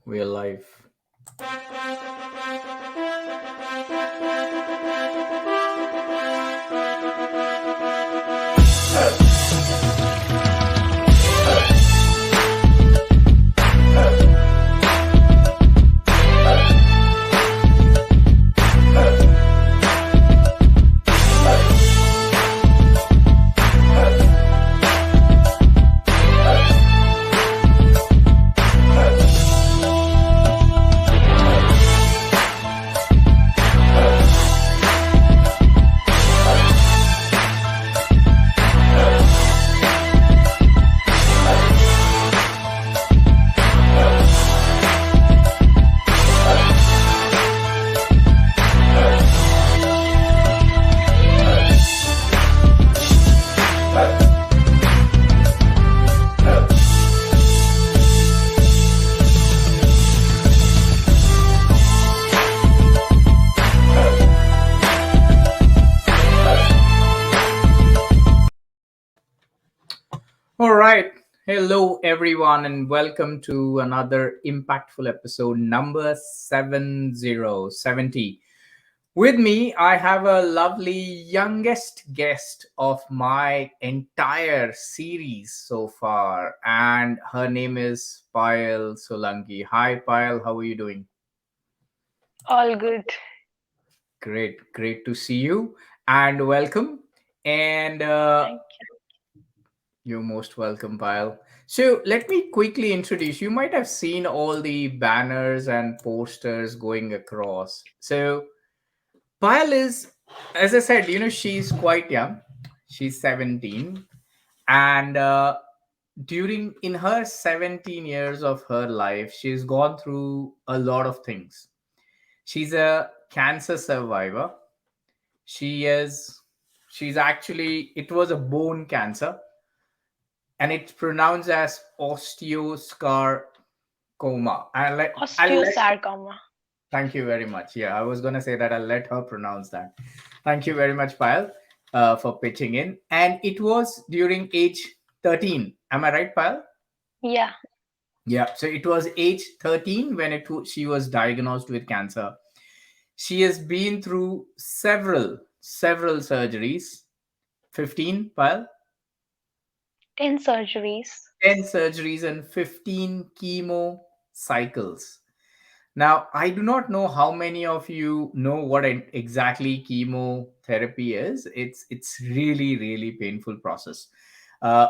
We are live. All right. Hello, everyone, and welcome to another impactful episode number 7070. With me, I have a lovely youngest guest of my entire series so far, and her name is Payal Solanki. Hi, Payal. How are you doing? All good. Great to see you, and welcome. And Thank You're most welcome, Pyle. So let me quickly introduce. You might have seen all the banners and posters going across. So Pyle is, as I said, she's quite young. She's 17, and during in her 17 years of her life, she's gone through a lot of things. She's a cancer survivor. She is. She's actually. It was a bone cancer and it's pronounced as osteosarcoma. I'll let. Osteosarcoma. Thank you very much. Yeah, I was gonna say that. I'll let her pronounce that. Thank you very much, Payal, for pitching in. And it was during age 13. Am I right, Payal? Yeah. Yeah. So it was age 13 when she was diagnosed with cancer. She has been through several surgeries. 15, Payal? 10 surgeries. 10 surgeries and 15 chemo cycles. Now, I do not know how many of you know what exactly chemotherapy is. It's really painful process.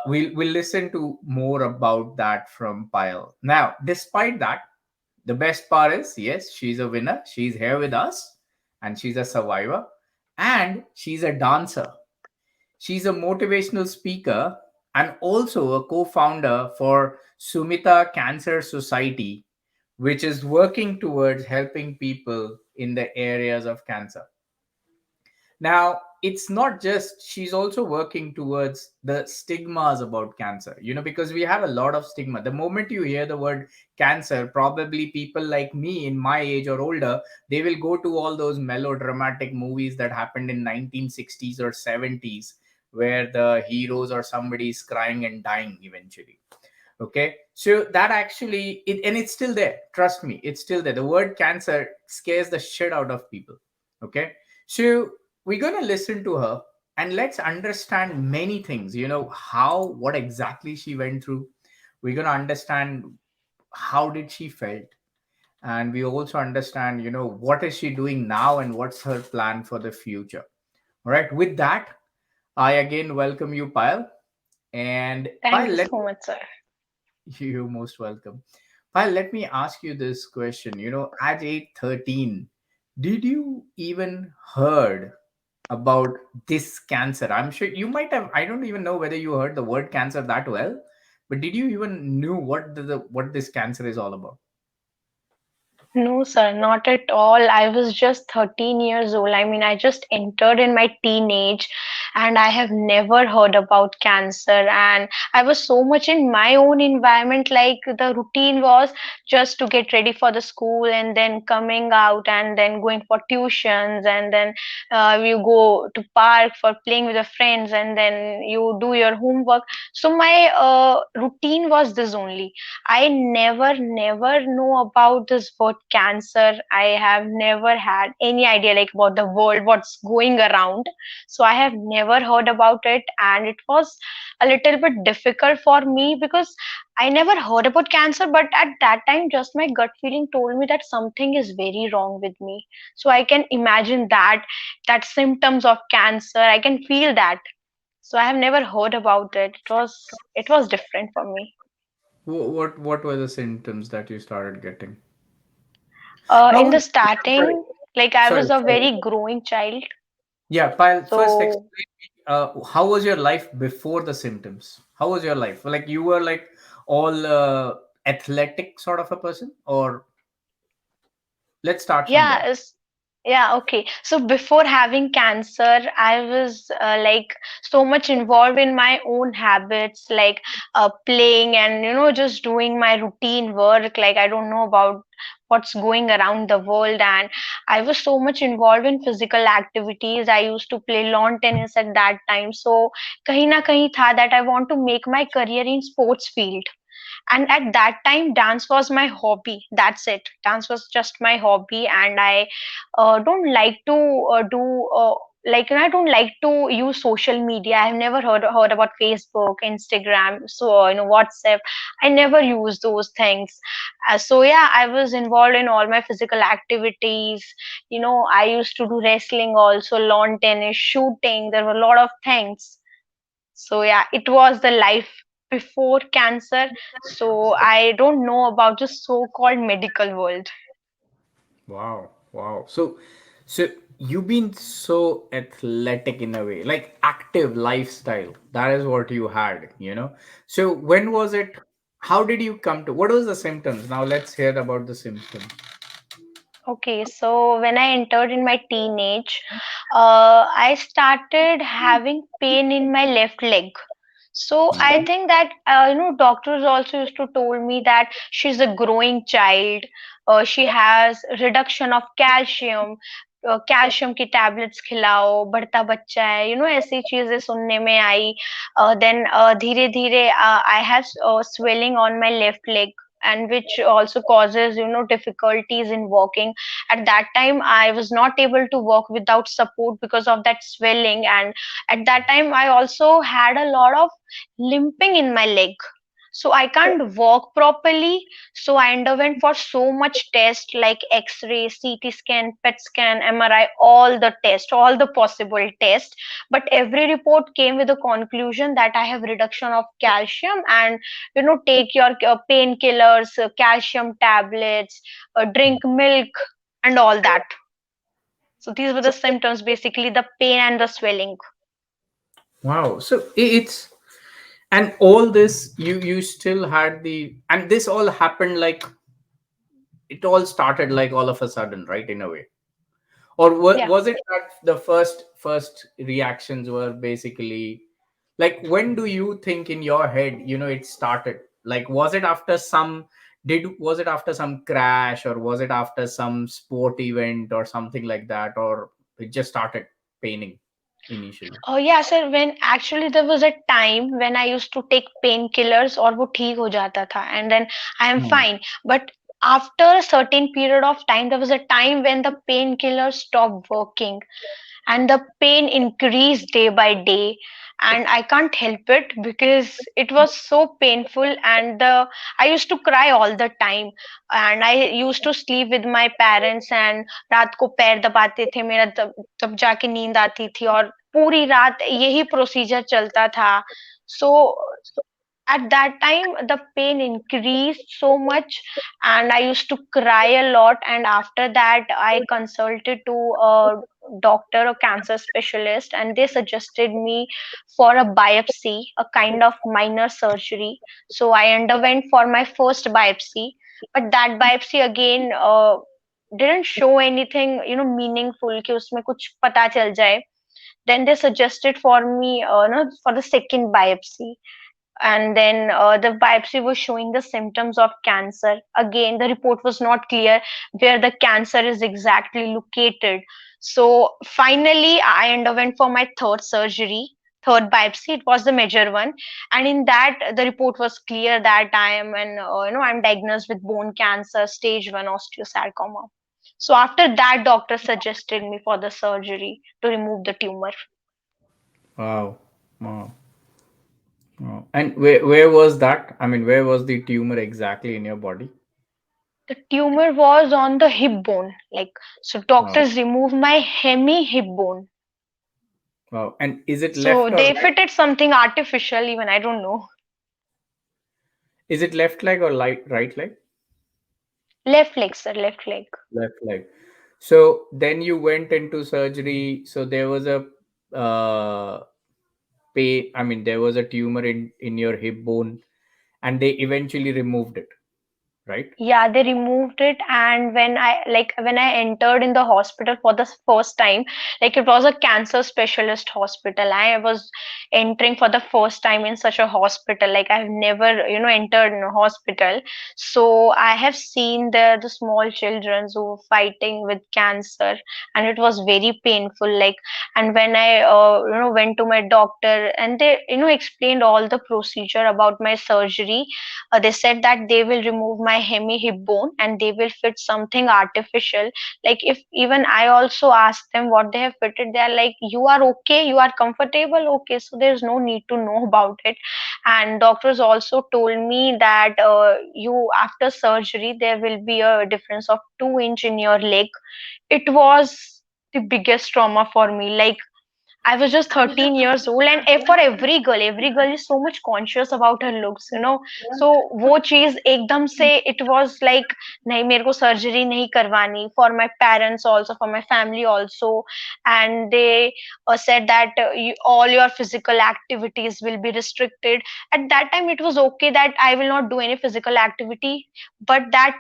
We'll listen to more about that from Pyle. Now, despite that, the best part is yes, she's a winner. She's here with us, and she's a survivor, and she's a dancer. She's a motivational speaker and also a co founder for Sumita Cancer Society, which is working towards helping people in the areas of cancer. Now, it's not just, she's also working towards the stigmas about cancer, because we have a lot of stigma. The moment you hear the word cancer, probably people like me in my age or older, they will go to all those melodramatic movies that happened in 1960s or 70s where the heroes or somebody is crying and dying eventually. Okay, so that actually and it's still there, trust me, it's still there. The word cancer scares the shit out of people. Okay, so we're going to listen to her and let's understand many things, what exactly she went through. We're going to understand how did she felt, and we also understand, what is she doing now and what's her plan for the future. All right, with that, I again welcome you, Payal. And Thank Payal, you so much, sir. you're most welcome. Payal, let me ask you this question. At age 13, did you even heard about this cancer? I'm sure you might have. I don't even know whether you heard the word cancer that well, but did you even knew what this cancer is all about? No, sir, not at all. I was just 13 years old. I mean, I just entered in my teenage, and I have never heard about cancer. And I was so much in my own environment, like the routine was just to get ready for the school and then coming out and then going for tuitions, and then you go to park for playing with your friends, and then you do your homework. So my routine was this only. I never know about this word cancer. I have never had any idea like about the world, what's going around. So I have never heard about it, and it was a little bit difficult for me because I never heard about cancer, but at that time, just my gut feeling told me that something is very wrong with me. So I can imagine that symptoms of cancer, I can feel that. So I have never heard about it. It was different for me. What were the symptoms that you started getting? How In was the starting, like I sorry, was a sorry. very growing child. Yeah, Pyle, first So explain me, how was your life before the symptoms? How was your life? Like you were like all athletic sort of a person, or let's start from yeah, there. yeah, okay. So before having cancer, I was like so much involved in my own habits, like playing and just doing my routine work. Like I don't know about what's going around the world, and I was so much involved in physical activities. I used to play lawn tennis at that time. So kahin na kahin tha that I want to make my career in sports field. And at that time dance was my hobby. That's it, dance was just my hobby. And I don't like to do like I don't like to use social media. I've never heard about Facebook, Instagram, so WhatsApp. I never use those things. So yeah, I was involved in all my physical activities. I used to do wrestling also, lawn tennis, shooting. There were a lot of things. So yeah, it was the life before cancer. So I don't know about the so-called medical world. Wow, wow. So you've been so athletic in a way, like active lifestyle. That is what you had, you know. So when was it? How did you come to? What was the symptoms? Now let's hear about the symptoms. Okay, so when I entered in my teenage, I started having pain in my left leg. So I think that doctors also used to told me that she's a growing child. She has reduction of calcium. Calcium की tablets खिलाओ, बढ़ता बच्चा है, ऐसी चीजें सुनने में आई. Then धीरे धीरे I have swelling on my left leg, and which also causes difficulties in walking. At that time I was not able to walk without support because of that swelling. And at that time I also had a lot of limping in my leg, so I can't walk properly. So I underwent for so much test like x-ray, CT scan, PET scan, MRI, all the test, all the possible test. But every report came with a conclusion that I have reduction of calcium, and take your painkillers, calcium tablets, drink milk, and all that. So these were the So symptoms, basically the pain and the swelling. wow. So it's and all this you still had the and this all happened like it all started like all of a sudden, right? In a way, or Yeah. was it that the first reactions were basically like when do you think in your head it started? Like was it after some did was it after some crash, or was it after some sport event or something like that, or it just started paining initially? Oh yeah, sir. When actually there was a time when I used to take painkillers और वो ठीक हो जाता था, and then I am Hmm. fine. But after a certain period of time, there was a time when the painkillers stopped working, and the pain increased day by day. And I can't help it because it was so painful. And I used to cry all the time, and I used to sleep with my parents, and रात को पैर दबाते थे मेरा, तब तब जाके नींद आती थी, और पूरी रात यही प्रोसीजर चलता था. So at that time the pain increased so much, and I used to cry a lot. And after that I consulted to a doctor, a cancer specialist, and they suggested me for a biopsy, a kind of minor surgery. So I underwent for my first biopsy, but that biopsy again didn't show anything meaningful कि उसमें कुछ पता चल जाए. Then they suggested for me, no, for the second biopsy, and then the biopsy was showing the symptoms of cancer. Again, the report was not clear where the cancer is exactly located. So finally I underwent for my third surgery, third biopsy. It was the major one, and in that the report was clear that I am an I'm diagnosed with bone cancer, stage 1 osteosarcoma. So after that, doctor suggested me for the surgery to remove the tumor. Wow. Wow. Wow. And where was that? I mean, where was the tumor exactly in your body? The tumor was on the hip bone. Like, so Wow. doctors removed my hemi hip bone. Wow. And is it So left or they right? fitted something artificial, even I don't know. Is it left leg or right leg? Left leg, sir, left leg. Left leg. So then you went into surgery. So there was a pain. I mean, there was a tumor in your hip bone, and they eventually removed it, right? Yeah, they removed it, and when I entered in the hospital for the first time, like it was a cancer specialist hospital. I was entering for the first time in such a hospital. Like I've never, entered in a hospital. So I have seen the small children who were fighting with cancer, and it was very painful. Like, and when I went to my doctor, and they explained all the procedure about my surgery. They said that they will remove my hemi hip bone and they will fit something artificial. Like, if even I also asked them what they have fitted, they are like, you are okay, you are comfortable, okay, so there's no need to know about it. And doctors also told me that you after surgery there will be a difference of 2 inch in your leg. It was the biggest trauma for me. Like, I was just 13 years old, and for every girl is so much conscious about her looks. So वो चीज एकदम से it was like नहीं, मेरे को surgery नहीं करवानी, for my parents also, for my family also. And they said that all your physical activities will be restricted. At that time it was okay that I will not do any physical activity, but that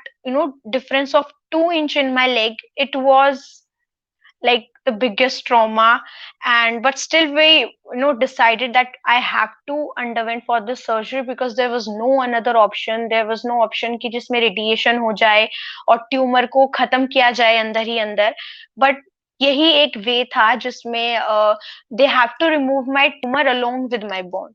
difference of 2 inch in my leg, it was like the biggest trauma. And but still we decided that I have to underwent for this surgery, because there was no another option. There was no option कि जिसमें radiation हो जाए और tumour को खत्म किया जाए अंदर ही अंदर. But यही एक वे था जिसमें they have to remove my tumor along with my bone.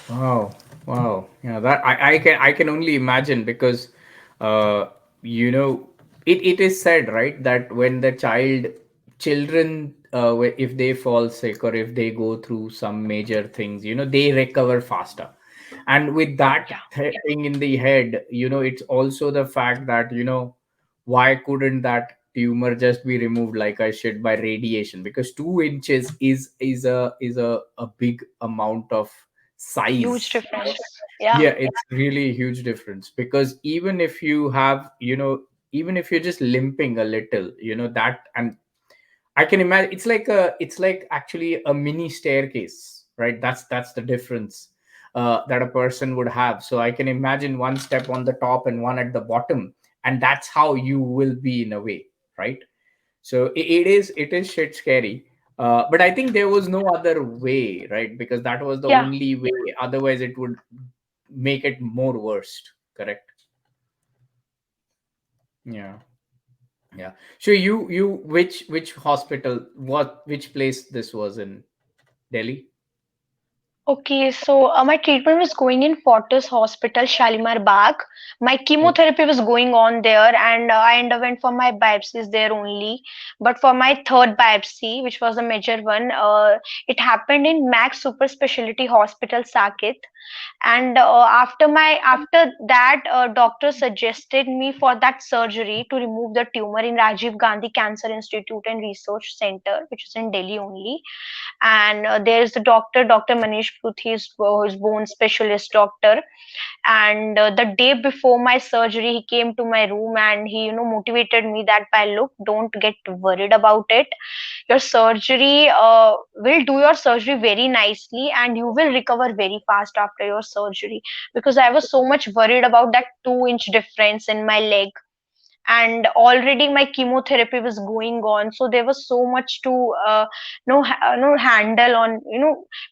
Wow, wow. Yeah, that I can only imagine because uh you know it is said, right, that when the children if they fall sick or if they go through some major things, they recover faster. And with that Yeah. thing in the head, it's also the fact that why couldn't that tumor just be removed like I said by radiation, because 2 inches is a big amount of Huge size. difference. Yeah. Yeah, it's really a huge difference, because even if you have even if you're just limping a little, that. And I can imagine it's like actually a mini staircase, right? That's the difference that a person would have. So I can imagine one step on the top and one at the bottom, and that's how you will be in a way, right? So it is shit scary. But I think there was no other way, right? Because that was the Yeah. only way. Otherwise, it would make it more worst. Correct? Yeah, yeah. So you which hospital, which place this was in? Delhi? Okay, so my treatment was going in Fortis Hospital, Shalimar Bagh. My Okay. chemotherapy was going on there, and I underwent for my biopsies there only. But for my third biopsy, which was a major one, it happened in Max Super Specialty Hospital, Saket. And after that, doctor suggested me for that surgery to remove the tumor in Rajiv Gandhi Cancer Institute and Research Center, which is in Delhi only. And there's the Dr. Manish Pruthi, who's bone specialist doctor. And the day before my surgery, he came to my room and he motivated me that, by look, don't get worried about it. Your surgery will do your surgery very nicely, and you will recover very fast after your surgery. Because I was so much worried about that 2 inch difference in my leg. and already my chemotherapy was going on, so there was so much to no handle on,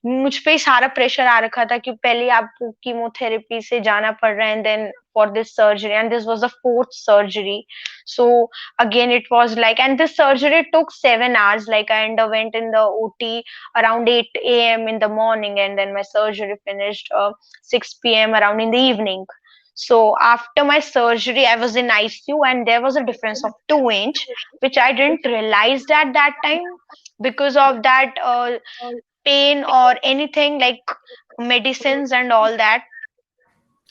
मुझ पे ही सारा pressure आ रखा था कि पहले आपको chemotherapy से जाना पड़ रहा है, and then for this surgery, and this was the fourth surgery. So again it was like, and this surgery took 7 hours. Like I underwent in the OT around 8 a.m. in the morning, and then my surgery finished 6 p.m. around in the evening. So after my surgery, I was in ICU, and there was a difference of 2 inch, which I didn't realize at that time because of that pain or anything like medicines and all that.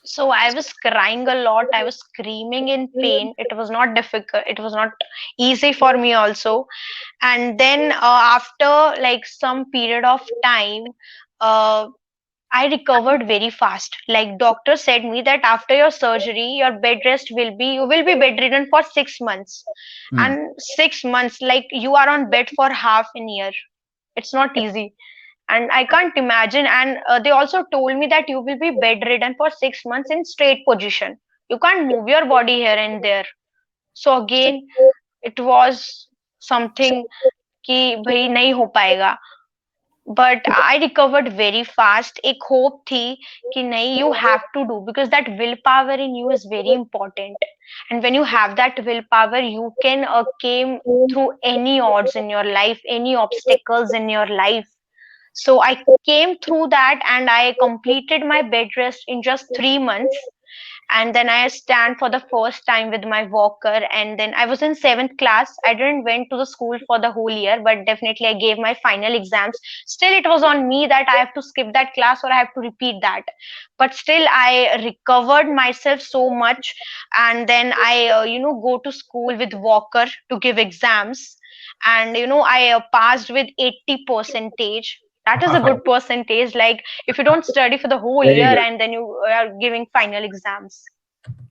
So I was crying a lot. I was screaming in pain. It was not difficult. It was not easy for me also. And then after like some period of time, uh, I recovered very fast. Like doctor said me that after your surgery, your bed rest will be, you will be bedridden for 6 months. Hmm. And 6 months, like you are on bed for half an year. It's not easy. And I can't imagine. And they also told me that you will be bedridden for 6 months in straight position. You can't move your body here and there. So again, it was something कि भाई नहीं हो पाएगा. But I recovered very fast. एक hope थी कि नहीं, you have to do, because that willpower in you is very important. And when you have that willpower, you can came through any odds in your life, any obstacles in your life. So I came through that, and I completed my bed rest in just 3 months. And then I stand for the first time with my walker. And then I was in seventh class. I didn't went to the school for the whole year, but definitely I gave my final exams. Still, it was on me that I have to skip that class or I have to repeat that. But still, I recovered myself so much. And then I, go to school with walker to give exams. And I passed with 80 percentage. That is a Wow. good percentage. Like if you don't study for the whole Very year good. and then you are giving final exams.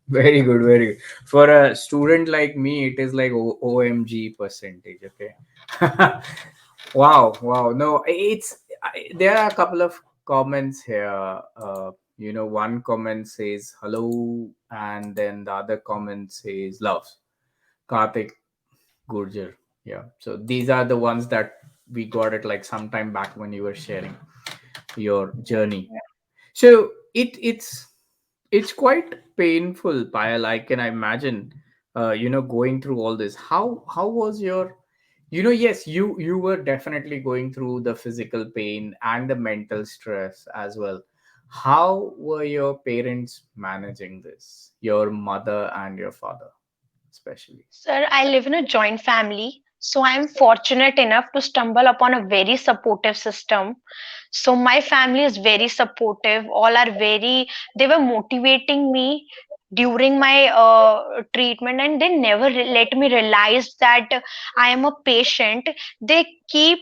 Very good. Very good. For a student like me, it is like OMG percentage. Okay. Wow. Wow. No, there are a couple of comments here. One comment says hello, and then the other comment says love. Karthik Gurjar. Yeah. So these are the ones that we got it like sometime back when you were sharing your journey. So it's quite painful, Payal. I can imagine, going through all this. How was your, yes, you were definitely going through the physical pain and the mental stress as well. How were your parents managing this? Your mother and your father, especially. Sir, I live in a joint family, so I'm fortunate enough to stumble upon a very supportive system. So my family is very supportive. All are very, they were motivating me during my treatment, and they never let me realize that I am a patient. They keep,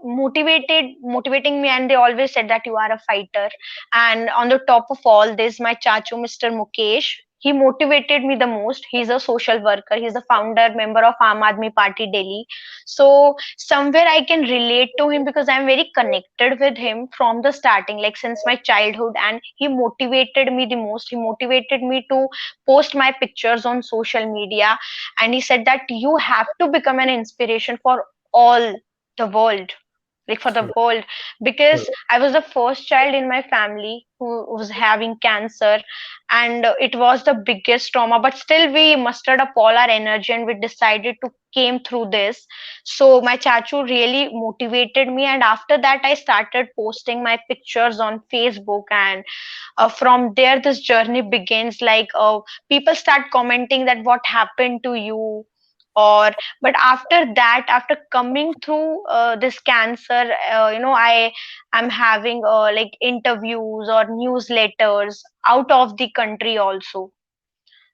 motivating me, and they always said that you are a fighter. And on the top of all this, my chachu, Mr. Mukesh, he motivated me the most. He's a social worker. He's the founder member of Aam Aadmi Party Delhi. So somewhere I can relate to him because I'm very connected with him from the starting, like since my childhood. And he motivated me the most. He motivated me to post my pictures on social media. And he said that you have to become an inspiration for all the world, like for the True. world, because True. I was the first child in my family who was having cancer. And it was the biggest trauma, but still we mustered up all our energy and we decided to came through this. So my chachu really motivated me, and after that I started posting my pictures on Facebook. And from there this journey begins. Like people start commenting that what happened to you, or but after that, after coming through this cancer, I am having like interviews or newsletters out of the country also.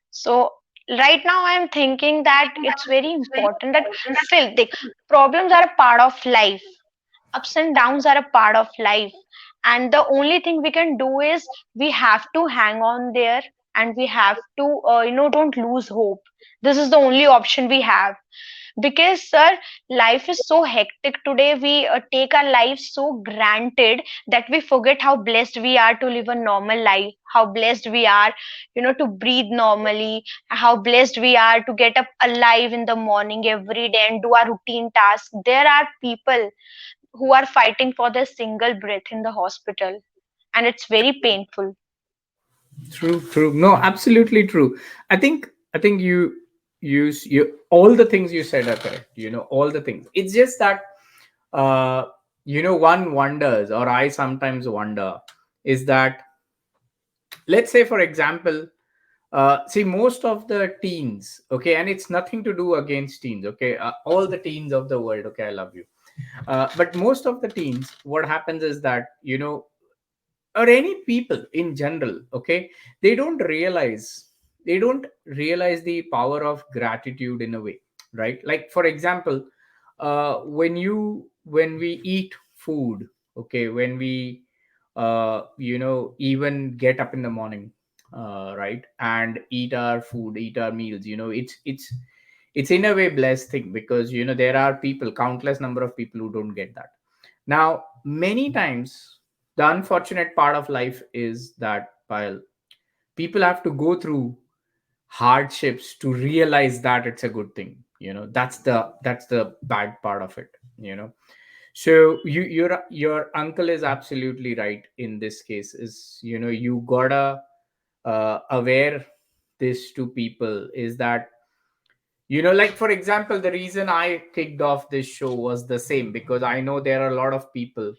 So right now I am thinking that it's very important that still the problems are a part of life, ups and downs are a part of life, and the only thing we can do is we have to hang on there, and we have to don't lose hope. This is the only option we have. Because, sir, life is so hectic today. We take our lives so granted that we forget how blessed we are to live a normal life, how blessed we are, to breathe normally, how blessed we are to get up alive in the morning every day and do our routine tasks. There are people who are fighting for their single breath in the hospital, and it's very painful. True, true. No, absolutely true. I think you all the things you said are correct. All the things. It's just that uh one wonders, or I sometimes wonder, is that, let's say, for example, see, most of the teens, okay, and it's nothing to do against teens, okay, all the teens of the world, okay, I love you. But most of the teens, what happens is that, or any people in general, okay, they don't realize they don't realize the power of gratitude in a way, right? Like, for example, when we eat food, okay, when we even get up in the morning, right, and eat our food, eat our meals, it's in a way blessed thing, because there are people, countless number of people, who don't get that. Now, many times, the unfortunate part of life is that, while people have to go through hardships to realize that it's a good thing, that's the bad part of it. So your uncle is absolutely right in this case. Is you gotta aware this to people, is that, like, for example, the reason I kicked off this show was the same, because I know there are a lot of people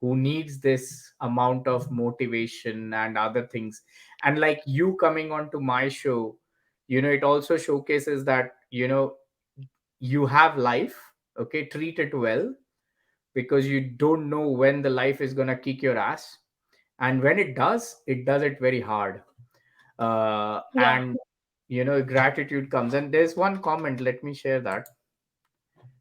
who needs this amount of motivation and other things. And like you coming on to my show, it also showcases that, you have life, okay, treat it well, because you don't know when the life is going to kick your ass. And when it does it very hard. Yeah. And gratitude comes. And there's one comment, let me share that.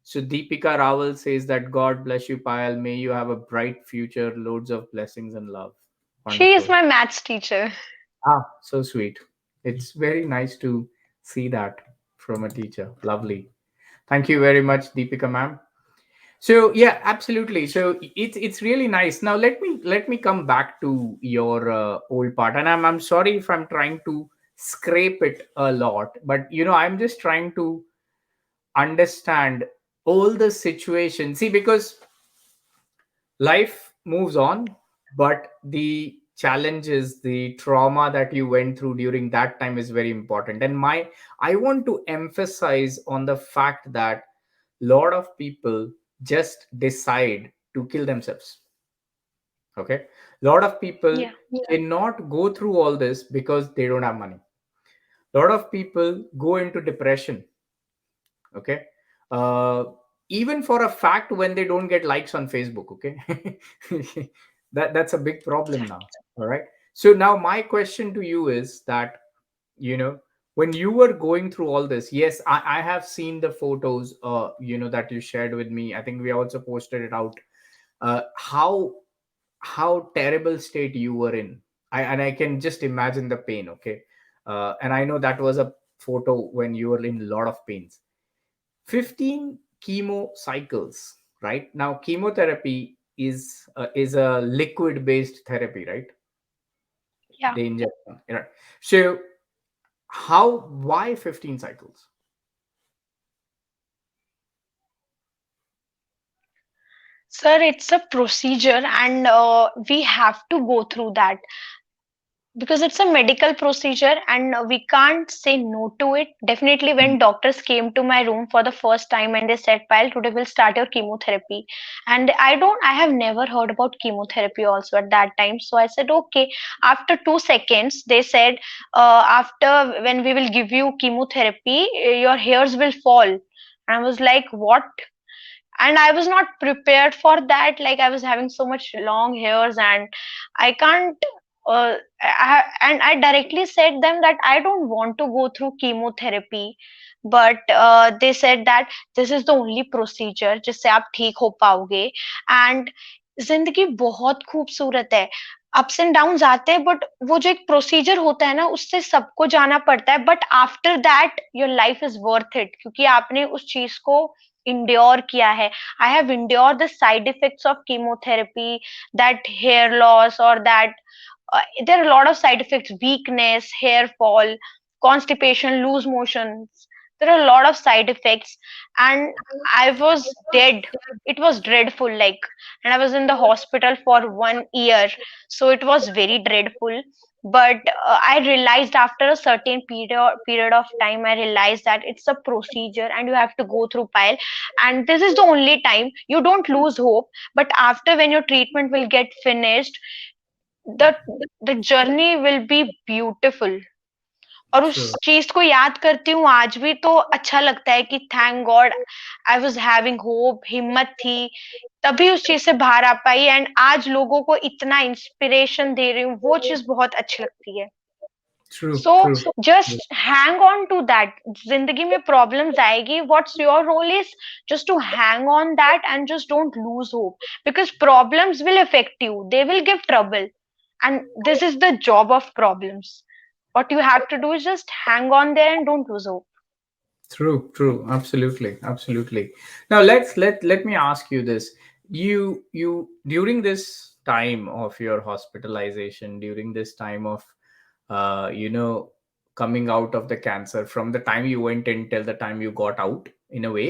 So Deepika Rawal says that, God bless you, Payal. May you have a bright future, loads of blessings and love. She is Wonderful. my maths teacher. Ah, so sweet. It's very nice to see that from a teacher. Lovely. Thank you very much, Deepika ma'am. So yeah, absolutely. So it's really nice. Now let me come back to your old part, and I'm sorry if I'm trying to scrape it a lot, but I'm just trying to understand all the situation. See, because life moves on, but the challenges, the trauma that you went through during that time is very important. And I want to emphasize on the fact that lot of people just decide to kill themselves. Okay, lot of people cannot go through all this because they don't have money. Lot of people go into depression. Okay, uh, even for a fact, when they don't get likes on Facebook. Okay, that's a big problem now. All right. So now my question to you is that, you know when you were going through all this, yes, I have seen the photos that you shared with me. I think we also posted it out. How terrible state you were in. And I can just imagine the pain. Okay, and I know that was a photo when you were in a lot of pains. 15 chemo cycles, right? Now chemotherapy is a liquid based therapy, right? Yeah. The injection, right? So why 15 cycles? Sir, it's a procedure, and we have to go through that because it's a medical procedure, and we can't say no to it. Definitely, when doctors came to my room for the first time and they said, Pyle, today we'll start your chemotherapy. And I have never heard about chemotherapy also at that time. So I said, okay. After 2 seconds, they said, after when we will give you chemotherapy, your hairs will fall. And I was like, what? And I was not prepared for that. Like, I was having so much long hairs, and I can't and I directly said them that I don't want to go through chemotherapy. But they said that this is the only procedure जिससे आप ठीक हो पाओगे. And जिंदगी बहुत खूबसूरत है. Ups and downs आते हैं, बट वो जो एक प्रोसीजर होता है ना, उससे सबको जाना पड़ता है, but after that your life is worth it, क्योंकि आपने उस चीज को इंड्योर किया है. I have endure the side effects of chemotherapy, that hair loss और that there are a lot of side effects: weakness, hair fall, constipation, loose motions. There are a lot of side effects, and I was dead. It was dreadful, like, and I was in the hospital for 1 year, so it was very dreadful. But I realized after a certain period of time, I realized that it's a procedure and you have to go through pile, and this is the only time you don't lose hope. But after, when your treatment will get finished, the the journey will be beautiful. और उस True. चीज को याद करती हूँ आज भी, तो अच्छा लगता है कि thank God I was having hope, हिम्मत थी, तभी उस चीज से बाहर आ पाई, एंड आज लोगों को इतना इंस्पिरेशन दे रही हूँ, वो चीज बहुत अच्छी लगती है. True. So True. Just hang on to that. जिंदगी में प्रॉब्लम्स आएगी, what's your role is just to hang on that and just don't lose hope, because problems will affect you, they will give trouble, and this is the job of problems. What you have to do is just hang on there and don't lose hope. True, true, absolutely, absolutely. Now let me ask you this. You during this time of your hospitalization, during this time of coming out of the cancer, from the time you went in till the time you got out, in a way,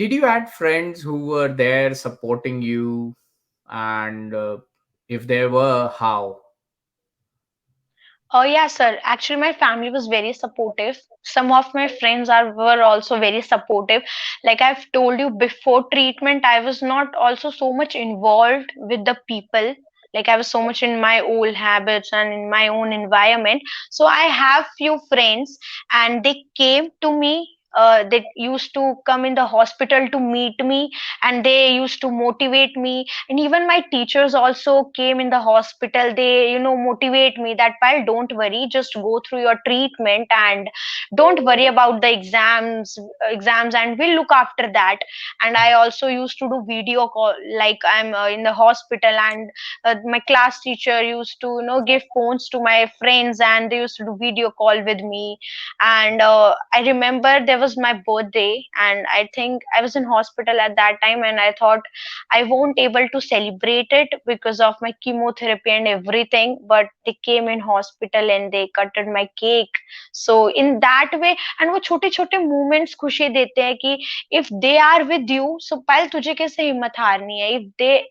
did you had friends who were there supporting you? And if there were, how? Oh yeah, sir. Actually, my family was very supportive. Some of my friends are were also very supportive. Like I've told you, before treatment, I was not also so much involved with the people. Like I was so much in my old habits and in my own environment. So I have few friends, and they came to me. They used to come in the hospital to meet me, and they used to motivate me. And even my teachers also came in the hospital. They, motivate me that, while don't worry, just go through your treatment and don't worry about the exams, and we'll look after that. And I also used to do video call, like I'm in the hospital, and my class teacher used to, give phones to my friends, and they used to do video call with me. And I remember there was my birthday, and I think I was in hospital at that time, and I thought I won't able to celebrate it because of my chemotherapy and everything, but they came in hospital and they cutted my cake. So in that way, and वो छोटे छोटे moments खुशी देते हैं कि if they are with you, so पायल तुझे कैसे हिम्मत हारनी है, if they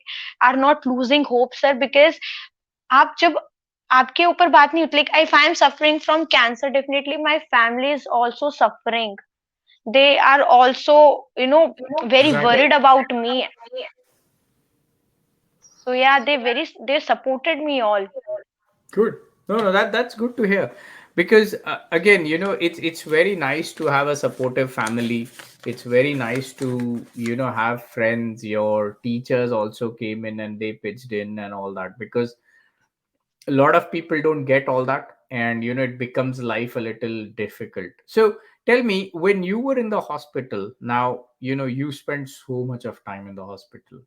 are not losing hope, sir, because आप जब आपके ऊपर बात नहीं होती, like if I am suffering from cancer, definitely my family is also suffering. They are also, very Exactly. worried about me. So yeah, they supported me all. Good. No, no, that's good to hear, because again, it's very nice to have a supportive family. It's very nice to have friends. Your teachers also came in and they pitched in and all that, because a lot of people don't get all that, and it becomes life a little difficult. So tell me, when you were in the hospital, now you spent so much of time in the hospital,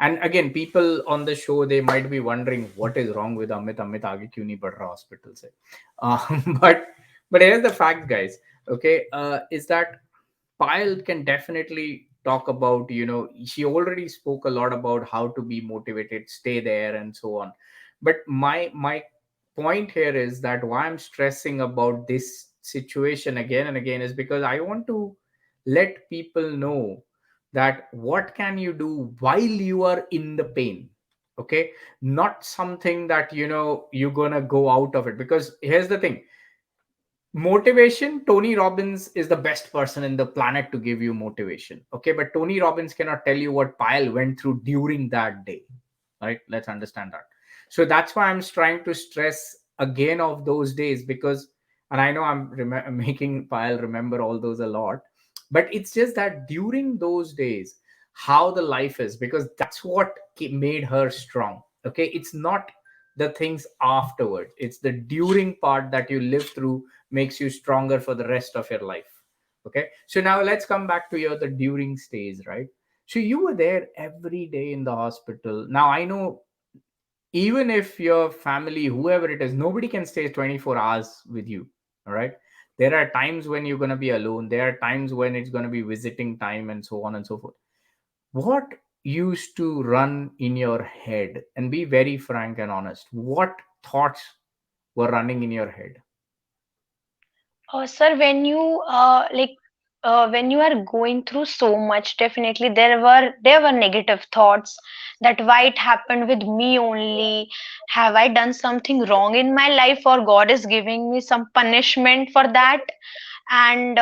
and again, people on the show, they might be wondering what is wrong with Amit आगे क्यों नहीं बढ़ रहा hospital से. But here's the fact, guys. Okay, is that Payal can definitely talk about, she already spoke a lot about how to be motivated, stay there, and so on. But my point here is that why I'm stressing about this situation again and again is because I want to let people know that what can you do while you are in the pain. Okay, not something that you're gonna go out of it, because here's the thing: motivation, Tony Robbins is the best person in the planet to give you motivation. Okay, but Tony Robbins cannot tell you what Pyle went through during that day. Right, let's understand that. So that's why I'm trying to stress again of those days, because, and I know I'm making Pyle remember all those a lot, but it's just that during those days, how the life is, because that's what made her strong. Okay, it's not the things afterwards, it's the during part that you live through makes you stronger for the rest of your life. Okay, so now let's come back to your the during stage, right? So you were there every day in the hospital. Now I know even if your family, whoever it is, nobody can stay 24 hours with you. All right. There are times when you're going to be alone. There are times when it's going to be visiting time and so on and so forth. What used to run in your head? And be very frank and honest. What thoughts were running in your head? Sir, when you are going through so much, definitely there were negative thoughts that why it happened with me only. Have I done something wrong in my life, or God is giving me some punishment for that? And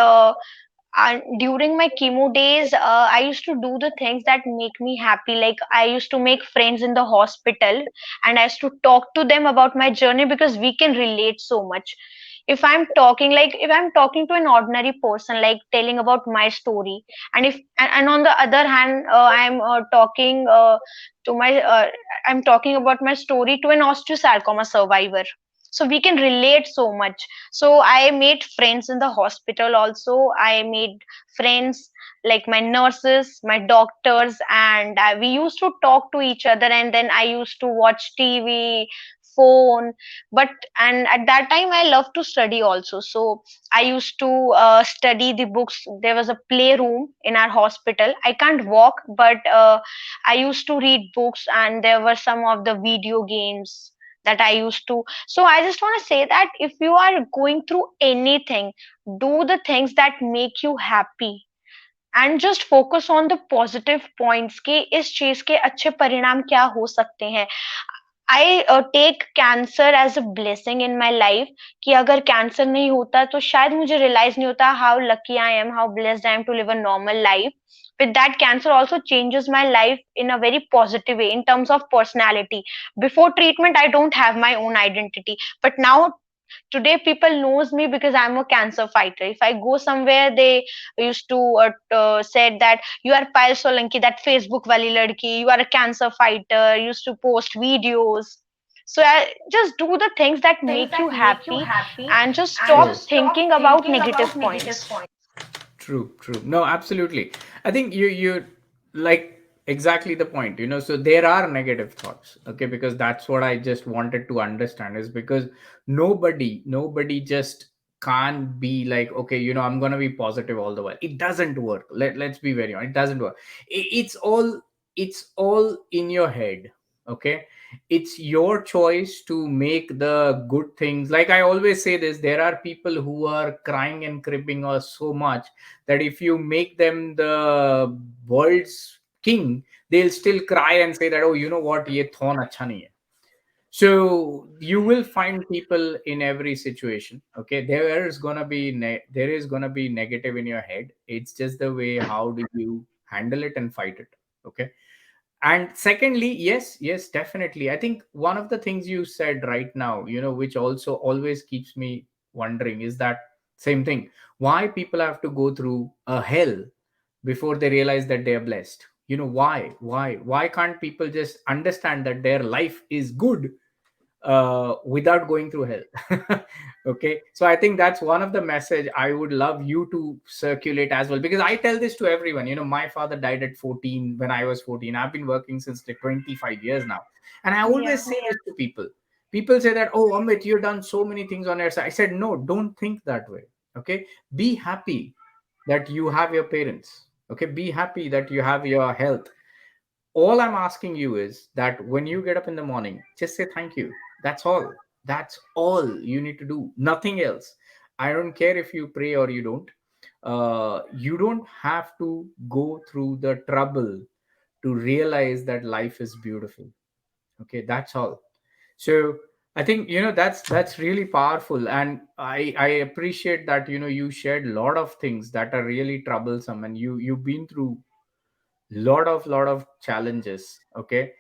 during my chemo days, I used to do the things that make me happy. Like I used to make friends in the hospital, and I used to talk to them about my journey because we can relate so much. If I'm talking to an ordinary person, like telling about my story, and on the other hand, to my I'm talking about my story to an osteosarcoma survivor, so we can relate so much. So I made friends in the hospital also. I made friends like my nurses, my doctors, and we used to talk to each other, and then I used to watch TV, phone. But and at that time I loved to study also, so I used to study the books. There was a playroom in our hospital. I can't walk, but I used to read books, and there were some of the video games that I used to. So I just want to say that if you are going through anything, do the things that make you happy, and just focus on the positive points कि इस चीज के अच्छे परिणाम क्या हो सकते हैं. I take cancer as a blessing in my life, कि अगर कैंसर नहीं होता तो शायद मुझे रियलाइज नहीं होता how lucky I am, how blessed I am to live a normal life. With that, cancer also changes my life in a very positive way in terms of personality. Before treatment, I don't have my own identity, but now today people knows me because I'm a cancer fighter. If I go somewhere, they used to said that you are Payal Solanki, that Facebook wali ladki, you are a cancer fighter, used to post videos. So I just do the things that make you happy, and just True. stop thinking about negative points. True, true. No, absolutely. I think you like exactly the point, so there are negative thoughts, okay, because that's what I just wanted to understand, is because nobody just can't be like, okay, I'm gonna be positive all the while. It doesn't work. Let's be very honest. It doesn't work. It's all in your head, okay? It's your choice to make the good things. Like I always say this, there are people who are crying and cribbing or so much that if you make them the world's king, they'll still cry and say that, oh, you know what, ye thon acha nahi hai. So you will find people in every situation, okay? There is gonna be negative in your head. It's just the way how do you handle it and fight it, okay? And secondly, yes, definitely, I think one of the things you said right now, which also always keeps me wondering, is that same thing. Why people have to go through a hell before they realize that they are blessed? Why can't people just understand that their life is good without going through hell? Okay, so I think that's one of the message I would love you to circulate as well, because I tell this to everyone. My father died at 14. When I was 14, I've been working since like 25 years now, and I Yeah, always say this to people. People say that, oh, Amit, you've done so many things on your side. I said, no, don't think that way. Okay, be happy that you have your parents. Okay, be happy that you have your health. All I'm asking you is that when you get up in the morning, just say thank you. That's all you need to do, nothing else. I don't care if you pray or you don't. You don't have to go through the trouble to realize that life is beautiful. Okay, that's all. So I think that's really powerful, and I appreciate that you shared a lot of things that are really troublesome, and you've been through lot of challenges, okay?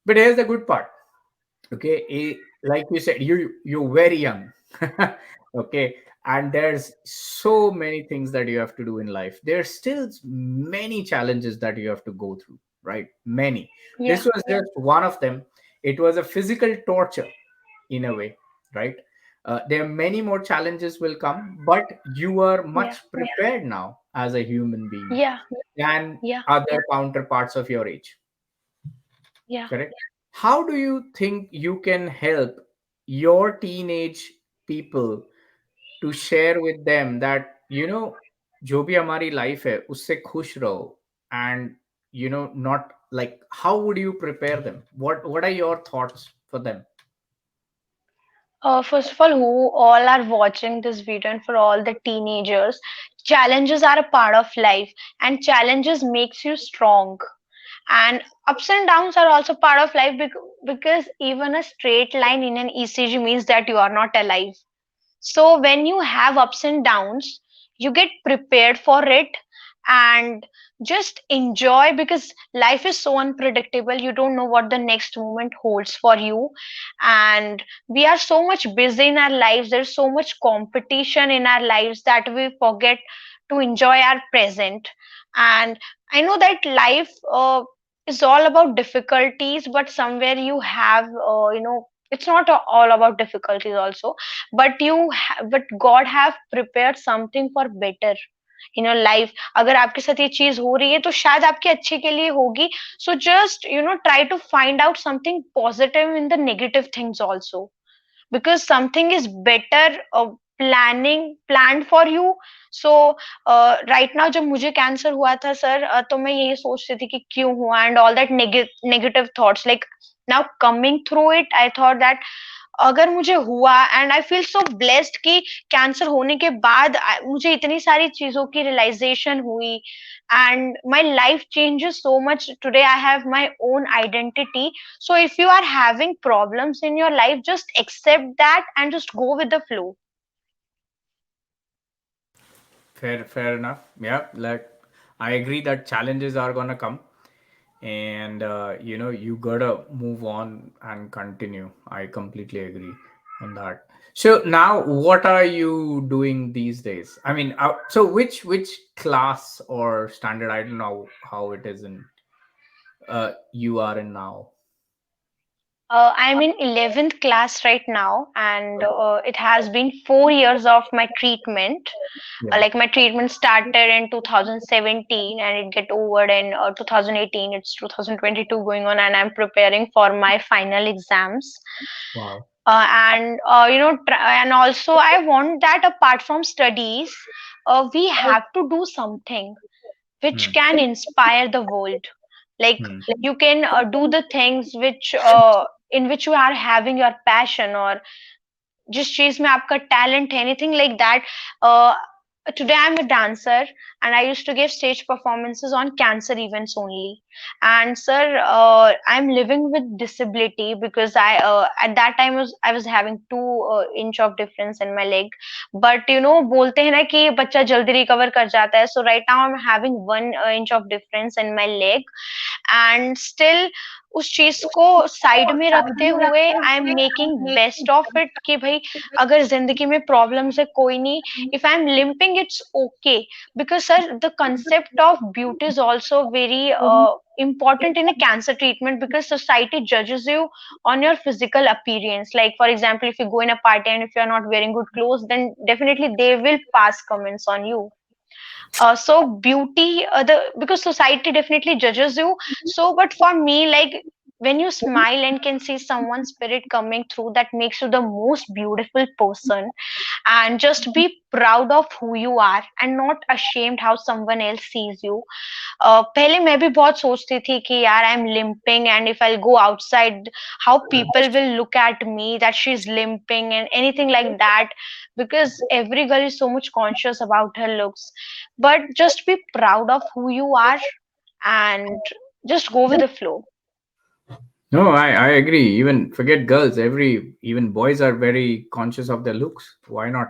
But here's the good part, okay? Like you said, you're very young. Okay, and there's so many things that you have to do in life. There's still many challenges that you have to go through, right? Many. yeah, This was just one of them. It was a physical torture in a way, right? There are many more challenges will come, but you are yeah, much prepared now as a human being yeah, than yeah, other counterparts of your age, yeah, correct? how do you think you can help your teenage people to share with them that, जो भी हमारी life है उससे खुश रहो, and not like, how would you prepare them? What are your thoughts for them? First of all, who all are watching this video, and for all the teenagers, challenges are a part of life, and challenges makes you strong. And ups and downs are also part of life, because even a straight line in an ECG means that you are not alive. So when you have ups and downs, you get prepared for it and just enjoy, because life is so unpredictable. You don't know what the next moment holds for you. And we are so much busy in our lives. There's so much competition in our lives that we forget to enjoy our present. And I know that life is all about difficulties, but somewhere you have, it's not all about difficulties also, but but God have prepared something for better in your life. अगर आपके साथ ये चीज हो रही है तो शायद आपके अच्छे के लिए होगी. So just try to find out something positive in the negative things also, because something is better planned for you. So right now जब मुझे कैंसर हुआ था सर, तो मैं यही सोचती थी कि क्यों हुआ, and all that negative thoughts. Like now coming through it, I thought that अगर मुझे हुआ, and I feel so blessed कि कैंसर होने के बाद मुझे इतनी सारी चीजों की रियलाइजेशन हुई, and my life changes so much. Today I have my own identity. So if you are having problems in your life, just accept that and just go with the flow. Fair enough. Yeah, like, I agree that challenges are gonna come, and you gotta move on and continue. I completely agree on that. So now, what are you doing these days? I mean, so which class or standard? I don't know how it is in you are in now. I'm in 11th class right now, and it has been 4 years of my treatment. Yeah. Like my treatment started in 2017 and it get over in 2018. It's 2022 going on, and I'm preparing for my final exams. Wow. And and also I want that apart from studies, we have to do something which Hmm. can inspire the world. Like Hmm. you can do the things which in which you are having your passion, or जिस चीज में आपका talent है, anything like that. uh, Today I'm a dancer, and I used to give stage performances on cancer events only. And sir, I'm living with disability, because I at that time I was having 2 inch of difference in my leg. But बोलते हैं ना कि बच्चा जल्दी recover कर जाता है. So right now I'm having 1 inch of difference in my leg, and still उस चीज को साइड में रखते हुए I am making best of it, कि भाई अगर जिंदगी में प्रॉब्लम्स है कोई नहीं. If I am limping it's okay, because sir the concept of beauty is also very important in a cancer treatment, because society judges you on your physical appearance. Like for example, if you go in a party and if you are not wearing good clothes, then definitely they will pass comments on you. So beauty, the because society definitely judges you. So but for me, like when you smile and can see someone's spirit coming through, that makes you the most beautiful person. And just be proud of who you are and not ashamed how someone else sees you. पहले मैं भी बहुत सोचती थी कि यार I am limping, and if I go outside how people will look at me that she is limping and anything like that, because every girl is so much conscious about her looks. But just be proud of who you are and just go with the flow. No, I agree. Even forget girls. Even boys are very conscious of their looks. Why not?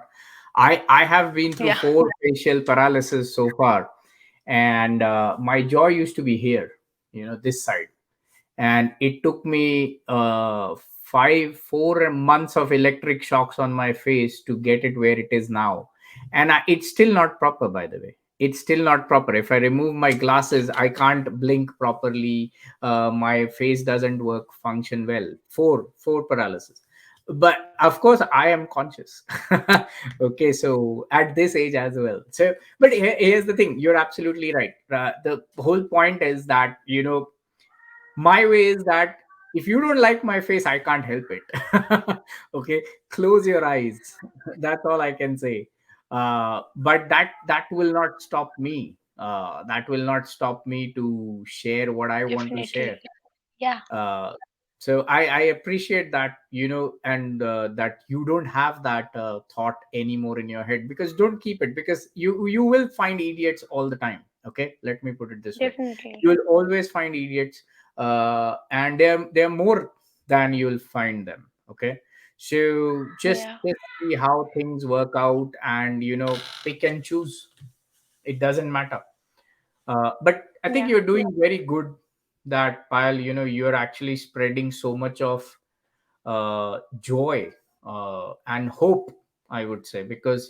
I have been through Yeah. 4 facial paralysis so far, and my jaw used to be here, this side, and it took me 4 months of electric shocks on my face to get it where it is now. And it's still not proper, by the way. It's still not proper. If I remove my glasses, I can't blink properly. My face doesn't work function well. Four paralysis. But of course I am conscious. Okay, so at this age as well. So but here's the thing, you're absolutely right. The whole point is that, my way is that if you don't like my face, I can't help it. Okay, close your eyes. That's all I can say. But that will not stop me. That will not stop me to share what I want to share. Definitely. Yeah. uh, so I appreciate that, and that you don't have that thought anymore in your head, because don't keep it, because you will find idiots all the time. Okay, let me put it this way. Definitely. You will always find idiots, and they're more than you'll find them. Okay, so Yeah. just see how things work out, and pick and choose. It doesn't matter. But I think Yeah. you're doing very good, that Pile, you're actually spreading so much of joy and hope, I would say, because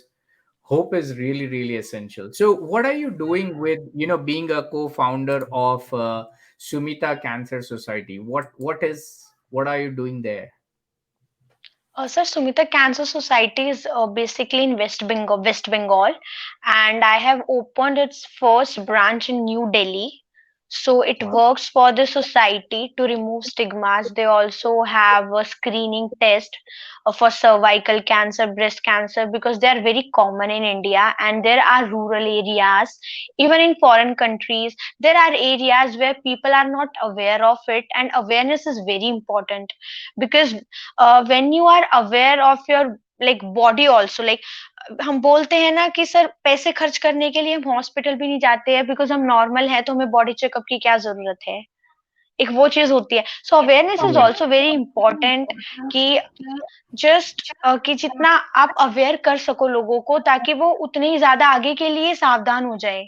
hope is really, really essential. So, what are you doing with, being a co-founder of Sumita Cancer Society? What are you doing there? Sir, Sumita Cancer Society is basically in West Bengal, and I have opened its first branch in New Delhi. So it Wow. works for the society to remove stigmas. They also have a screening test for cervical cancer, breast cancer, because they are very common in India, and there are rural areas, even in foreign countries. There are areas where people are not aware of it, and awareness is very important because when you are aware of your like body also, like हम बोलते हैं ना कि sir पैसे खर्च करने के लिए हम हॉस्पिटल भी नहीं जाते हैं बिकॉज हम नॉर्मल है तो हमें बॉडी चेकअप की क्या जरूरत है। एक वो चीज होती है। So awareness is Yeah. Also very important कि जस्ट कि जितना आप अवेयर कर सको लोगों को ताकि वो उतने ही ज्यादा आगे के लिए सावधान हो जाए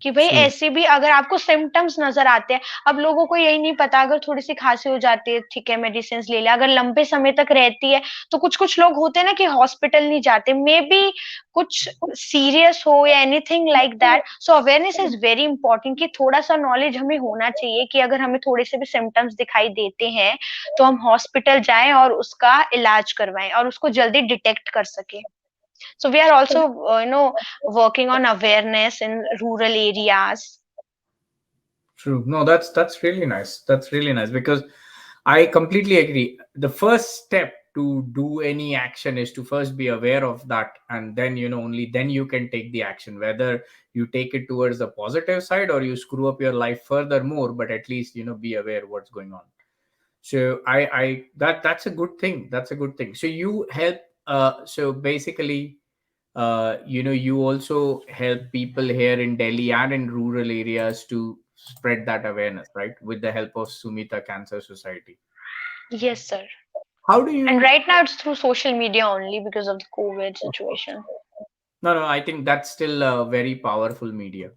कि भाई True. ऐसे भी अगर आपको सिम्पटम्स नजर आते हैं। अब लोगों को यही नहीं पता, अगर थोड़ी सी खांसी हो जाती है ठीक है मेडिसिन ले लिया, अगर लंबे समय तक रहती है तो कुछ कुछ लोग होते हैं ना कि हॉस्पिटल नहीं जाते, मे बी कुछ सीरियस हो या anything like that. So awareness is very important कि थोड़ा सा नॉलेज हमें होना चाहिए कि अगर हमें थोड़े से भी सिम्टम्स दिखाई देते हैं तो हम हॉस्पिटल जाएं और उसका इलाज करवाएं और उसको जल्दी डिटेक्ट कर सके। So we are also, working on awareness in rural areas. True. No, that's really nice. That's really nice, because I completely agree. The first step to do any action is to first be aware of that, and then only then you can take the action. Whether you take it towards the positive side or you screw up your life furthermore, but at least be aware what's going on. So that's a good thing. That's a good thing. So you help. So basically, you also help people here in Delhi and in rural areas to spread that awareness, right? With the help of Sumita Cancer Society. Yes, sir. How do And you? right now it's through social media only because of the COVID situation. No, I think that's still a very powerful media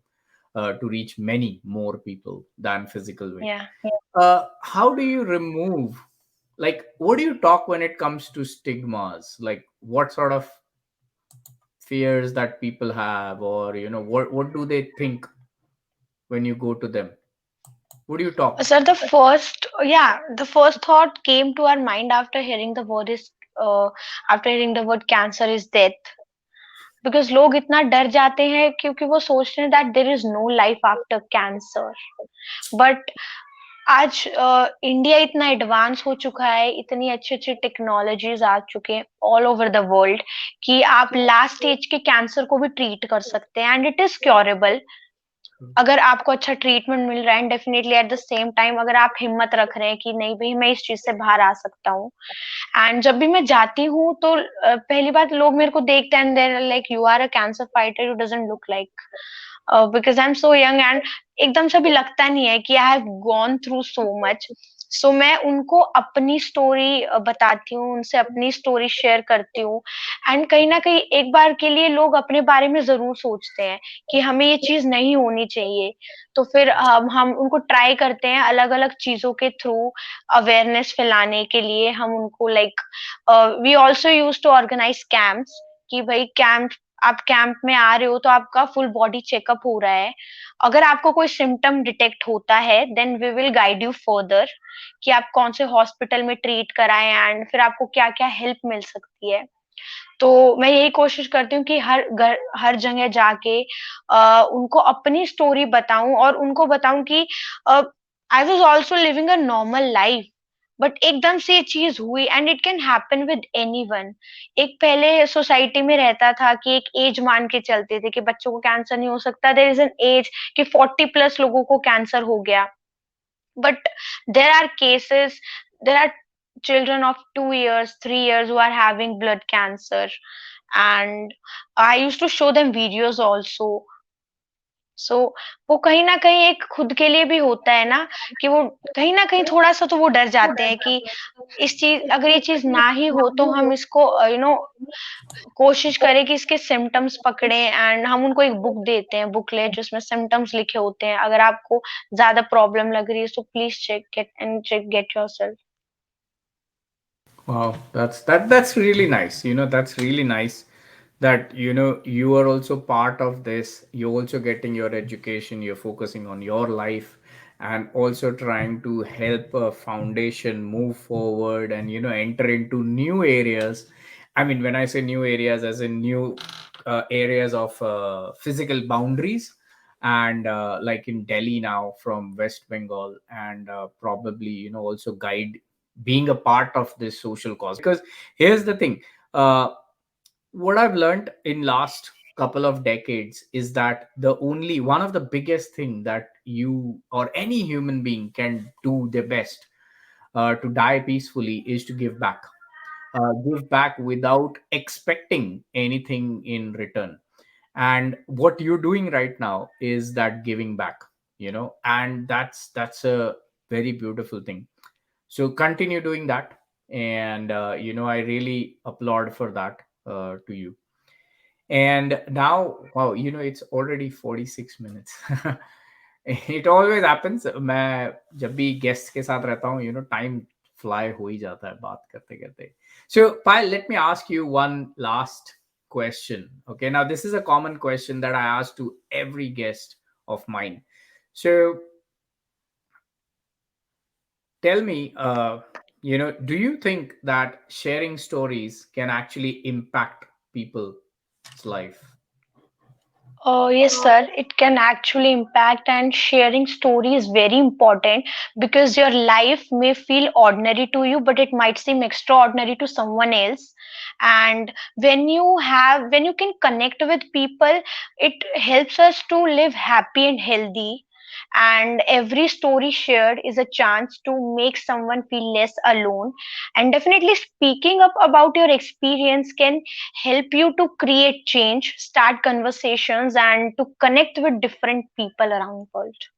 to reach many more people than physical way. Yeah. How do you remove? Like, what do you talk when it comes to stigmas? Like, what sort of fears that people have, or what do they think when you go to them? What do you talk? Sir, the first thought came to our mind after hearing the word cancer is death. Because लोग इतना डर जाते हैं क्योंकि वो सोचते हैं that there is no life after cancer. But आज इंडिया इतना एडवांस हो चुका है, इतनी अच्छी अच्छी टेक्नोलॉजीज आ चुके हैं ऑल ओवर द वर्ल्ड कि आप लास्ट स्टेज के कैंसर को भी ट्रीट कर सकते हैं एंड इट इज क्योरेबल। अगर आपको अच्छा ट्रीटमेंट मिल रहा है and definitely at the same time अगर आप हिम्मत रख रहे हैं कि नहीं भाई मैं इस चीज से बाहर आ सकता हूँ। एंड जब भी मैं जाती हूँ तो पहली बात लोग मेरे को देखते हैं and there like you are a cancer fighter, you doesn't look like because I am so young and एकदम से भी लगता नहीं है कि I have gone through so much. So मैं उनको अपनी स्टोरी बताती हूँ, उनसे अपनी स्टोरी शेयर करती हूँ एंड कहीं ना कहीं एक बार के लिए लोग अपने बारे में जरूर सोचते हैं कि हमें ये चीज नहीं होनी चाहिए। तो फिर हम उनको ट्राई करते हैं अलग अलग चीजों के थ्रू अवेयरनेस फैलाने के लिए। हम उनको like we also use to organise camps कि भाई कैंप आप कैंप में आ रहे हो तो आपका फुल बॉडी चेकअप हो रहा है। अगर आपको कोई सिम्टम डिटेक्ट होता है then we will guide you further कि आप कौन से हॉस्पिटल में ट्रीट कराएं एंड फिर आपको क्या क्या हेल्प मिल सकती है। तो मैं यही कोशिश करती हूँ कि हर जगह जाके उनको अपनी स्टोरी बताऊं और उनको बताऊं कि I was also living a normal life. But एकदम से ये चीज हुई, and it can happen with anyone. एक पहले सोसाइटी में रहता था कि एक एज मान के चलते थे कि बच्चों को कैंसर नहीं हो सकता, देयर इज एन एज कि 40 प्लस लोगों को कैंसर हो गया। But there are cases, there are children of 2 years, 3 years who are having blood cancer, and I used to show them videos also. सो वो कहीं न कहीं एक खुद के लिए भी होता है ना, कि वो कहीं न कहीं थोड़ा-सा तो वो डर जाते हैं कि इस चीज़, अगर ये चीज़ ना ही हो तो हम इसको कोशिश करें कि इसके सिम्पटम्स पकड़ें, एंड हम उनको एक बुक देते हैं, बुकलेट जिसमें सिम्पटम्स लिखे होते हैं। अगर आपको ज़्यादा प्रॉब्लम लग रही है so please check get yourself. Wow, that's really nice. That's really nice that you are also part of this. You're also getting your education. You're focusing on your life, and also trying to help a foundation move forward and enter into new areas. I mean, when I say new areas, as in new areas of physical boundaries, and like in Delhi now from West Bengal, and probably also guide being a part of this social cause. Because here's the thing, uh, what I've learned in last couple of decades is that the only one of the biggest thing that you or any human being can do the best to die peacefully is to give back without expecting anything in return. And what you're doing right now is that giving back, and that's a very beautiful thing. So continue doing that, and I really applaud for that to you. And now, wow, it's already 46 minutes. It always happens, मैं जब भी guest के साथ रहता हूँ time fly हो ही जाता है बात करते करते. So Payal, let me ask you one last question. Okay, now this is a common question that I ask to every guest of mine. So tell me, do you think that sharing stories can actually impact people's life? Oh, yes, sir. It can actually impact, and sharing story is very important because your life may feel ordinary to you, but it might seem extraordinary to someone else. And when you can connect with people, it helps us to live happy and healthy. And every story shared is a chance to make someone feel less alone. And definitely speaking up about your experience can help you to create change, start conversations, and to connect with different people around the world.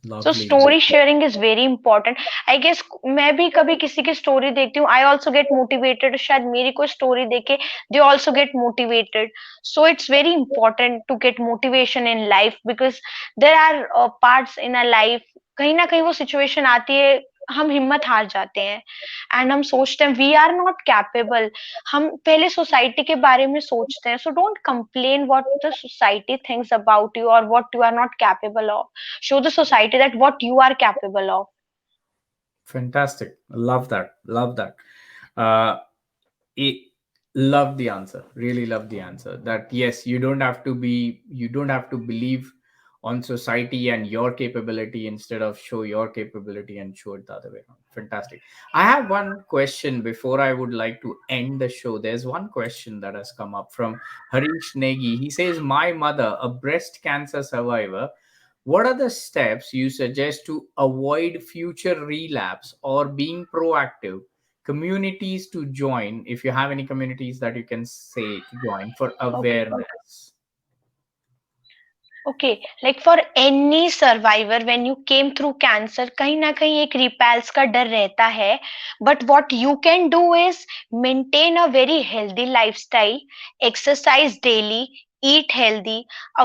So Lovely. Story sharing is very important. I guess मैं भी कभी किसी की story देखती हूँ, I also get motivated, शायद मेरी कोई स्टोरी देखे they also get motivated. So it's very important to get motivation in life because there are parts in a life, कहीं ना कहीं वो सिचुएशन आती है, हम हिम्मत हार जाते हैं एंड हम सोचते हैं वी आर नॉट कैपेबल। हम पहले सोसाइटी के बारे में सोचते हैं, so don't complain what the society thinks about you और what you are not capable of. Show the society that what you are capable of. Fantastic. Love that. Love that. Uh, it, love the answer. Really love the answer. That yes, you don't have to believe on society and your capability, instead of show your capability and show it the other way around. Fantastic. I have one question before I would like to end the show. There's one question that has come up from Harish Negi. He says, "My mother, a breast cancer survivor, what are the steps you suggest to avoid future relapse or being proactive? Communities to join, if you have any communities that you can say to join for Okay. awareness." Okay, like for any survivor, when you came through cancer, कहीं ना कहीं एक repulse का डर रहता है. But what you can do is maintain a very healthy lifestyle, exercise daily, eat healthy,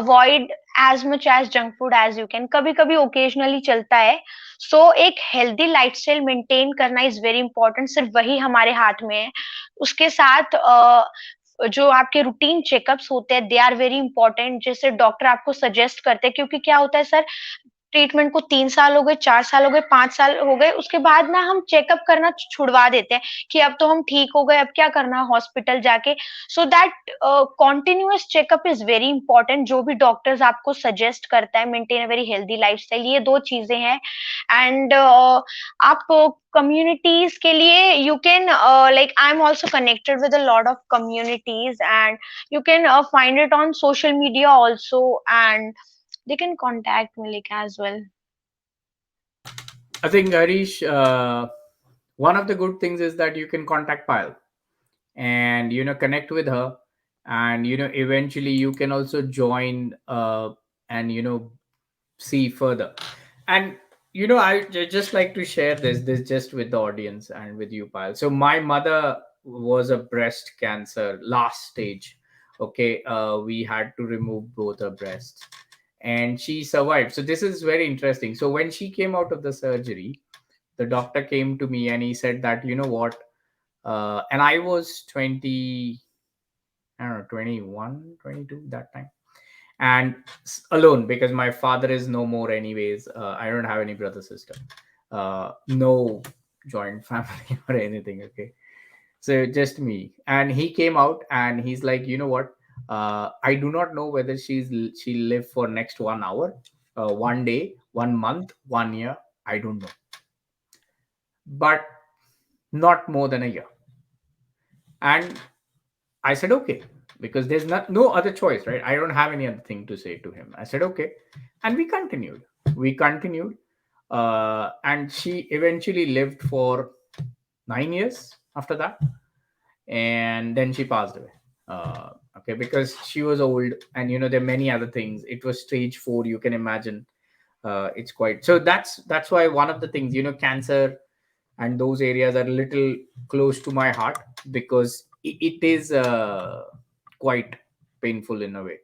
avoid as much as junk food as you can. कभी कभी occasionally चलता है. So एक healthy lifestyle maintain करना is very important. सिर्फ वही हमारे हाथ में है. उसके साथ जो आपके रूटीन चेकअप्स होते हैं दे आर वेरी इंपॉर्टेंट, जैसे डॉक्टर आपको सजेस्ट करते हैं, क्योंकि क्या होता है सर, ट्रीटमेंट को 3 साल हो गए, 4 साल हो गए, 5 साल हो गए, उसके बाद ना हम चेकअप करना छुड़वा देते हैं कि अब तो हम ठीक हो गए, अब क्या करना है हॉस्पिटल जाके। So that continuous checkup is very important. जो भी डॉक्टर्स आपको सजेस्ट करता है, maintain a very healthy lifestyle, ये दो चीजें हैं। एंड आप communities के लिए you can like I'm also connected with a lot of communities, and you can find it on social media also, and they can contact me like as well. I think Harish, one of the good things is that you can contact Pile and connect with her, and eventually you can also join and see further. And just like to share this just with the audience and with you, Pile. So my mother was a breast cancer last stage. Okay, we had to remove both her breasts, and she survived. So this is very interesting. So when she came out of the surgery, the doctor came to me and he said that, you know what, and I was 20, I don't know, 21, 22 that time, and alone because my father is no more anyways. I don't have any brother sister, no joint family or anything. Okay, so just me. And he came out and he's like, you know what, I do not know whether she live for next 1 hour, 1 day, 1 month, 1 year, I don't know, but not more than a year. And I said, okay, because there's no other choice, right? I don't have any other thing to say to him. I said, okay. And we continued. We continued. And she eventually lived for 9 years after that. And then she passed away. Okay, because she was old, and there are many other things. It was stage 4, you can imagine. It's quite so. That's why one of the things, cancer and those areas are a little close to my heart, because it is quite painful in a way.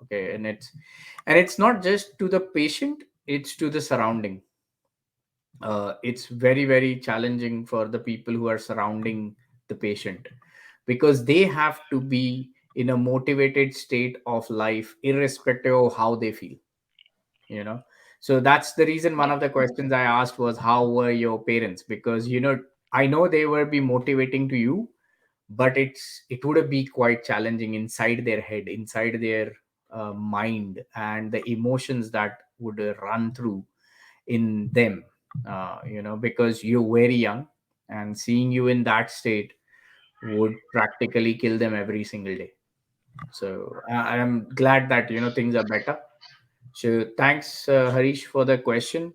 Okay, and it's not just to the patient, it's to the surrounding. It's very very challenging for the people who are surrounding the patient, because they have to be in a motivated state of life irrespective of how they feel, you know so that's the reason one of the questions I asked was, how were your parents? Because I know they will be motivating to you, but it would be quite challenging inside their head, inside their mind, and the emotions that would run through in them, because you're very young, and seeing you in that state would practically kill them every single day. So I'm glad that things are better. So thanks, Harish, for the question.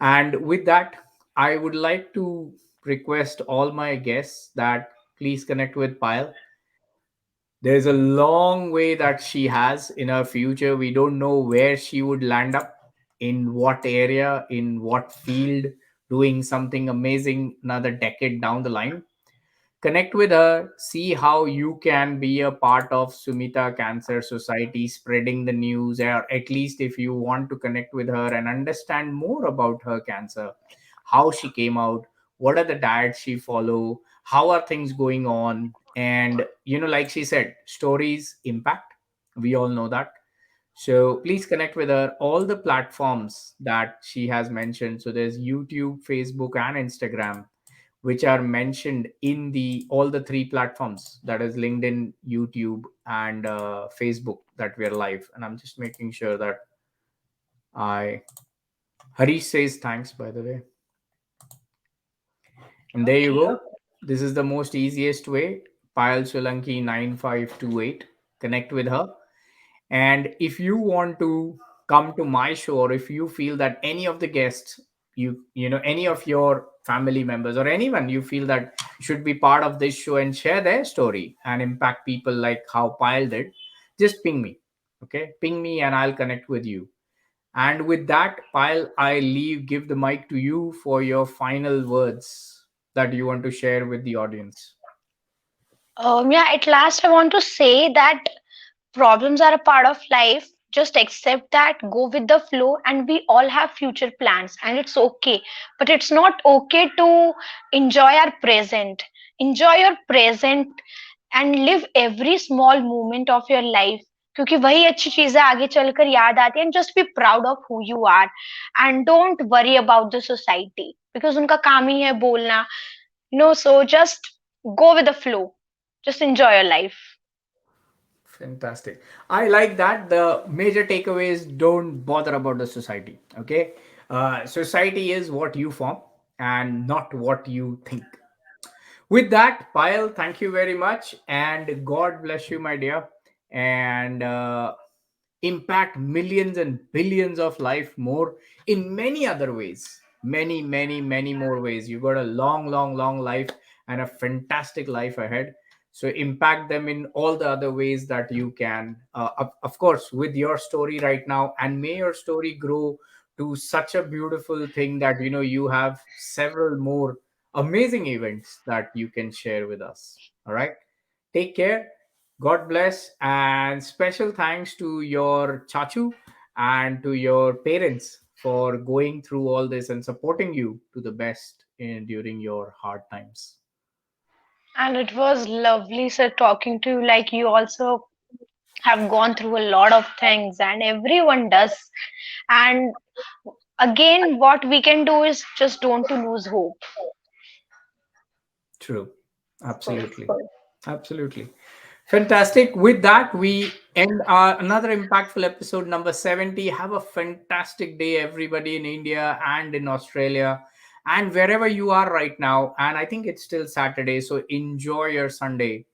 And with that, I would like to request all my guests that please connect with Payal. There's a long way that she has in her future. We don't know where she would land up, in what area, in what field, doing something amazing another decade down the line. Connect with her, see how you can be a part of Sumita Cancer Society, spreading the news, or at least if you want to connect with her and understand more about her cancer, how she came out, what are the diets she follow, how are things going on. And like she said, stories impact. We all know that. So please connect with her. All the platforms that she has mentioned. So there's YouTube, Facebook, and Instagram, which are mentioned in the all the three platforms, that is LinkedIn, YouTube, and Facebook, that we are live. And I'm just making sure that I Harish says thanks, by the way. And there you Okay. go. This is the most easiest way. Payal Solanki 9528. Connect with her. And if you want to come to my show, or if you feel that any of the guests, any of your family members or anyone you feel that should be part of this show and share their story and impact people like how Pyle did, just ping me. Okay, ping me and I'll connect with you. And with that, Pyle, I give the mic to you for your final words that you want to share with the audience. Yeah, at last I want to say that problems are a part of life. Just accept that, go with the flow, and we all have future plans, and it's okay. But it's not okay to enjoy our present. Enjoy your present and live every small moment of your life. क्योंकि वही अच्छी चीजें आगे चलकर याद आती है, and just be proud of who you are and don't worry about the society because उनका काम ही है बोलना, no, so just go with the flow, just enjoy your life. Fantastic. I like that. The major takeaway is don't bother about the society. Okay. Society is what you form and not what you think. With that, Payal, thank you very much. And God bless you, my dear. And impact millions and billions of life more in many other ways. Many, many, many more ways. You got a long, long, long life and a fantastic life ahead. So impact them in all the other ways that you can. Of course, with your story right now, and may your story grow to such a beautiful thing that you have several more amazing events that you can share with us. All right. Take care. God bless. And special thanks to your chachu and to your parents for going through all this and supporting you to the best during your hard times. And it was lovely, sir, talking to you. Like, you also have gone through a lot of things, and everyone does. And again, what we can do is just don't to lose hope. True. So, Absolutely. Absolutely. Fantastic. With that, we end another impactful episode number 70. Have a fantastic day, everybody in India and in Australia and wherever you are right now. And I think it's still Saturday. So enjoy your Sunday.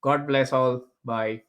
God bless all. Bye.